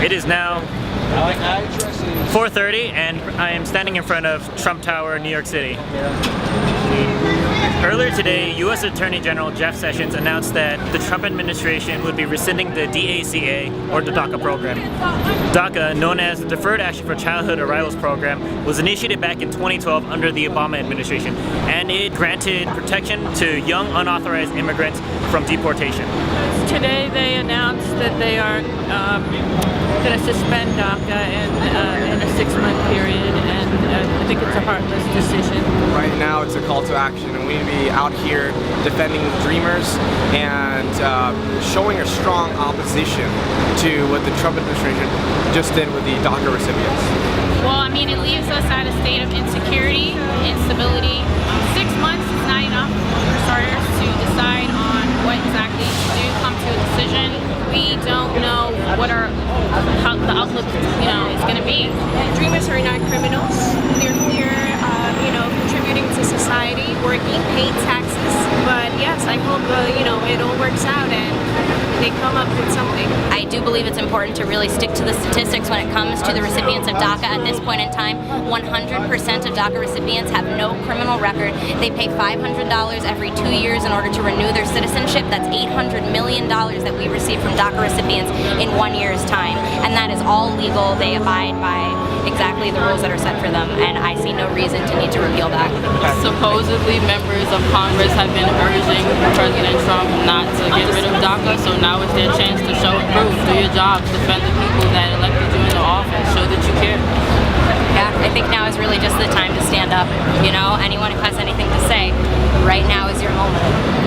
It is now 4:30 and I am standing in front of Trump Tower, New York City. Earlier today, U.S. Attorney General Jeff Sessions announced that the Trump administration would be rescinding the DACA, or the DACA program. DACA, known as the Deferred for Childhood Arrivals program, was initiated back in 2012 under the Obama administration, and it granted protection to young unauthorized immigrants from deportation. Today they announced that they are going to suspend DACA in a 6-month period, and I think it's a heartless decision. Right now it's a call to action, and we need to be out here defending the dreamers and showing a strong opposition to what the Trump administration just did with the DACA recipients. Well, I mean, it leaves us at a state of insecurity, instability. 6 months is not enough for starters to decide on what exactly to do, come to a decision. We don't know what how the outlook, is going to be. Dreamers are not criminals. They're here, contributing to society, working, paying taxes. But yes, I hope, it all works out and they come up with something. I do believe it's important to really stick to the statistics when it comes to the recipients of DACA. At this point in time, 100% of DACA recipients have no criminal record. They pay $500 every 2 years in order to renew their citizenship. That's $800 million that we receive from DACA recipients in 1 year's time. And that is all legal. They abide by exactly the rules that are set for them, and I see no reason to need to repeal that. Supposedly members of Congress have been urging President Trump not to get rid of DACA, so now it's their chance to show proof, do your job, defend the people that elected you into office, show that you care. Yeah, I think now is really just the time to stand up. Anyone who has anything to say, right now is your moment.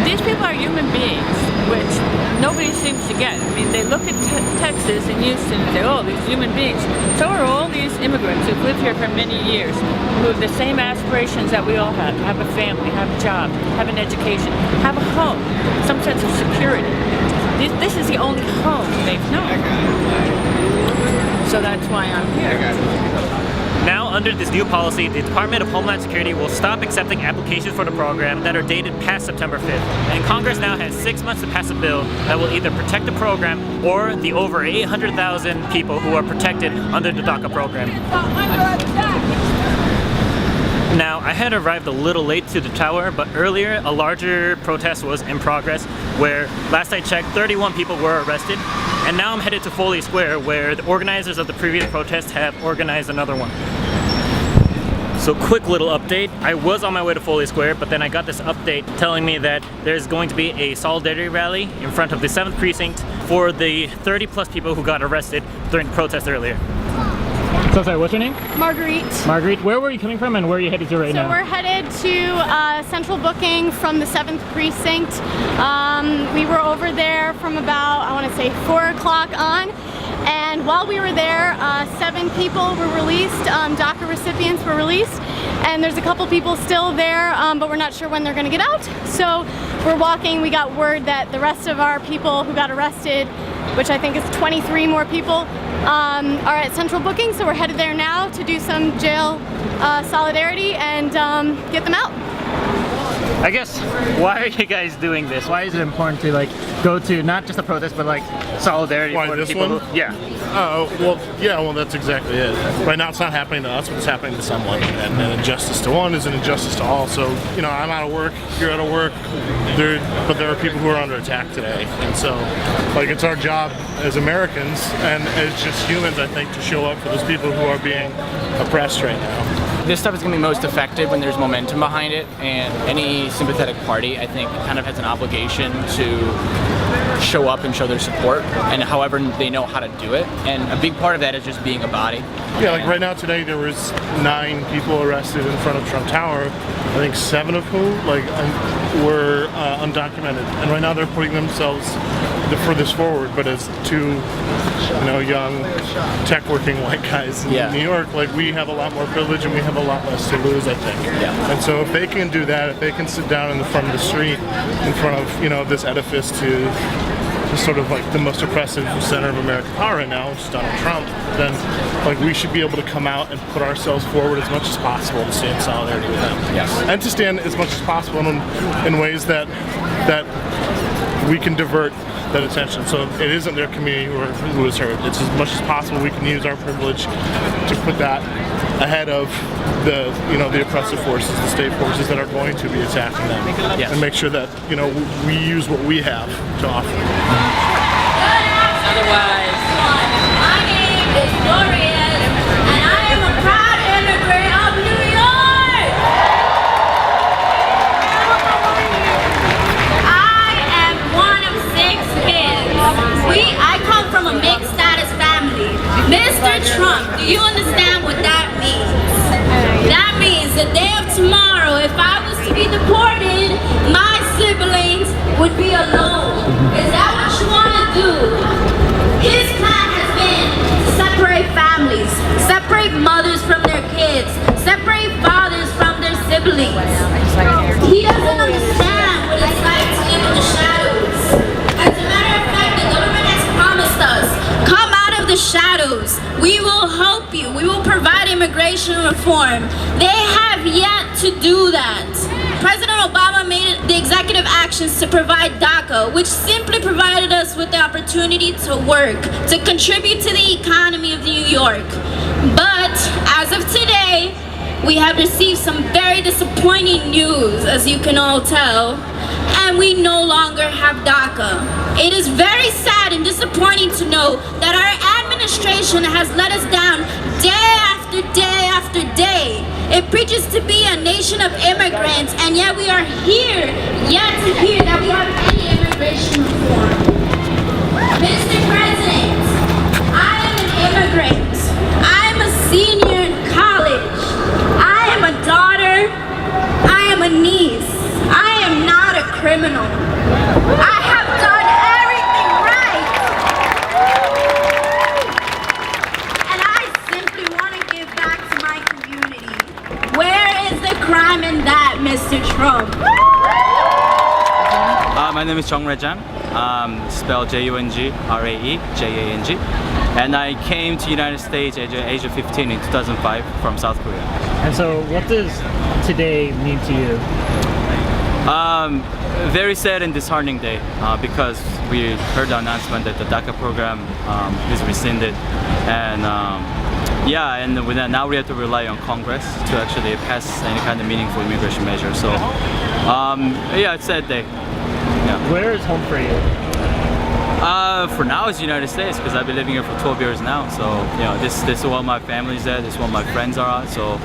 These people are human beings, which nobody seems to get. I mean, they look at Texas and Houston and say, oh, these human beings. So are all these immigrants who've lived here for many years, who have the same aspirations that we all have a family, have a job, have an education, have a home, some sense of security. This is the only home they've known. So that's why I'm here. Now, under this new policy, the Department of Homeland Security will stop accepting applications for the program that are dated past September 5th. And Congress now has 6 months to pass a bill that will either protect the program or the over 800,000 people who are protected under the DACA program. Now, I had arrived a little late to the tower, but earlier a larger protest was in progress where, last I checked, 31 people were arrested. And now I'm headed to Foley Square, where the organizers of the previous protest have organized another one. So quick little update, I was on my way to Foley Square, but then I got this update telling me that there's going to be a solidarity rally in front of the 7th precinct for the 30 plus people who got arrested during the protest earlier. So sorry, what's your name? Marguerite. Marguerite, where were you coming from and where are you headed to right now? So we're headed to central booking from the 7th precinct. We were over there from about, I want to say 4 o'clock on. And while we were there, 7 people were released, DACA recipients were released. And there's a couple people still there, but we're not sure when they're going to get out. So we're walking. We got word that the rest of our people who got arrested, which I think is 23 more people, are at central booking. So we're headed there now to do some jail solidarity and get them out. I guess, why are you guys doing this? Why is it important to go to not just a protest but solidarity for the this people one? Yeah. Oh, well, that's exactly it. Right now it's not happening to us, but it's happening to someone. And an injustice to one is an injustice to all. So, I'm out of work, you're out of work, but there are people who are under attack today. And so, it's our job as Americans and as just humans, I think, to show up for those people who are being oppressed right now. This stuff is going to be most effective when there's momentum behind it, and any sympathetic party, I think, kind of has an obligation to show up and show their support, and however they know how to do it. And a big part of that is just being a body. Yeah, right now today there was 9 people arrested in front of Trump Tower. I think 7 of whom were undocumented, and right now they're putting themselves the furthest forward, but as 2 young tech-working white guys in New York, we have a lot more privilege and we have a lot less to lose, I think. Yeah. And so if they can do that, if they can sit down in the front of the street, in front of this edifice to sort of the most oppressive center of American power right now, which is Donald Trump, then we should be able to come out and put ourselves forward as much as possible to stay in solidarity with them. Yes. And to stand as much as possible in ways that we can divert that attention. So it isn't their community who is hurt. It's as much as possible we can use our privilege to put that ahead of the the oppressive forces, the state forces that are going to be attacking them, and make sure that we use what we have to offer. Otherwise, my name is Dorian, and I am a proud immigrant of New York. I am one of 6 kids. I come from a mixed status family. Mr. Trump, do you understand what that means? That means the day of tomorrow, if I was to be deported, my siblings would be alone. Is that what you want to do? His plan has been to separate families, separate mothers from their kids, separate fathers from their siblings. He doesn't understand what it's like to live in the shadows. As a matter of fact, the government has promised us, come out of the shadows. We will help you. We will provide immigration reform. They have yet to do that. President Obama made the executive actions to provide DACA, which simply provided us with the opportunity to work, to contribute to the economy of New York. But as of today, we have received some very disappointing news, as you can all tell, and we no longer have DACA. It is very sad and disappointing to know that our administration has let us down day after day after day. It preaches to be a nation of immigrants, and yet we are here, yet to hear that we have any immigration reform. Mr. President, I am an immigrant. I am a senior in college. I am a daughter. I am a niece. I am not a criminal. I have done everything right. And I simply want to give back to my community. Where is the crime in that, Mr. Trump? My name is Jung Rae-jang, spelled Jungrae-Jang, and I came to United States at the age of 15 in 2005 from South Korea. And so what does today mean to you? Very sad and disheartening day because we heard the announcement that the DACA program is rescinded, and now we have to rely on Congress to actually pass any kind of meaningful immigration measure. So it's a sad day. Yeah. Where is home for you? For now it's United States because I've been living here for 12 years now. So this is where my family's at, this is where my friends are at. So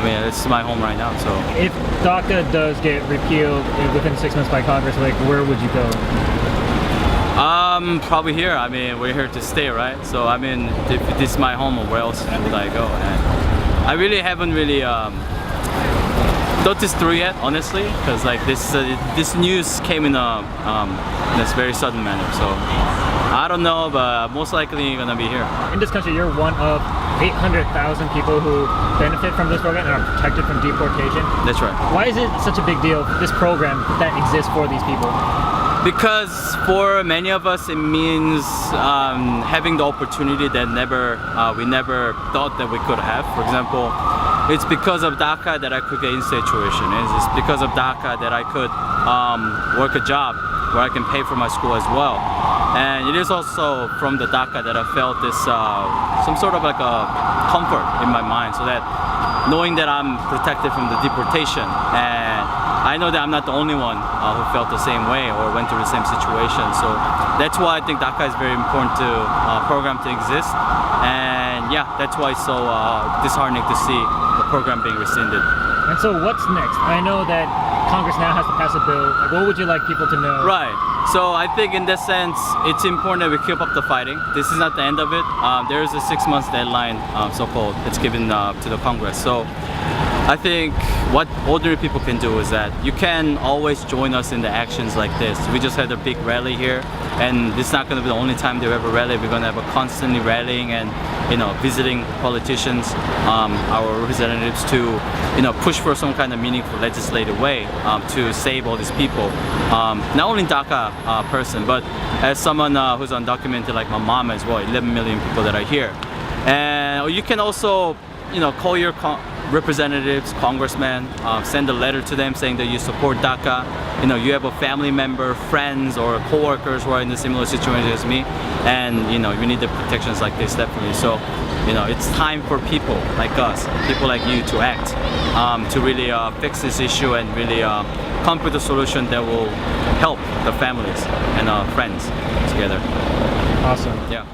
this is my home right now. So if DACA does get repealed within 6 months by Congress, where would you go? Probably here. We're here to stay, right? So if this is my home, where else would I go? And I really haven't thought this through yet, honestly, because this news came in this very sudden manner. So I don't know, but most likely gonna be here. In this country, you're one of 800,000 people who benefit from this program and are protected from deportation. That's right. Why is it such a big deal, this program that exists for these people? Because for many of us, it means having the opportunity that we never thought that we could have. For example, it's because of DACA that I could get in situation. It's because of DACA that I could work a job where I can pay for my school as well. And it is also from the DACA that I felt this some sort of a comfort in my mind, so that knowing that I'm protected from the deportation, and I know that I'm not the only one who felt the same way or went through the same situation. So that's why I think DACA is very important program to exist. And that's why it's so disheartening to see the program being rescinded. And so what's next? I know that Congress now has to pass a bill. What would you like people to know? Right. So I think in this sense, it's important that we keep up the fighting. This is not the end of it. There is a 6 months deadline, so-called, it's given to the Congress. So I think what ordinary people can do is that you can always join us in the actions like this. We just had a big rally here, and this is not going to be the only time they have a rally. We're going to have a constantly rallying and visiting politicians, our representatives, to push for some kind of meaningful legislative way to save all these people. Not only DACA person, but as someone who's undocumented like my mom as well, 11 million people that are here. And you can also call your representatives, congressmen, send a letter to them saying that you support DACA. You know, you have a family member, friends, or co-workers who are in a similar situation as me, and you know, you need the protections like this definitely. So, you know, it's time for people like us, people like you, to act, to really fix this issue and really come up with a solution that will help the families and friends together. Awesome. Yeah.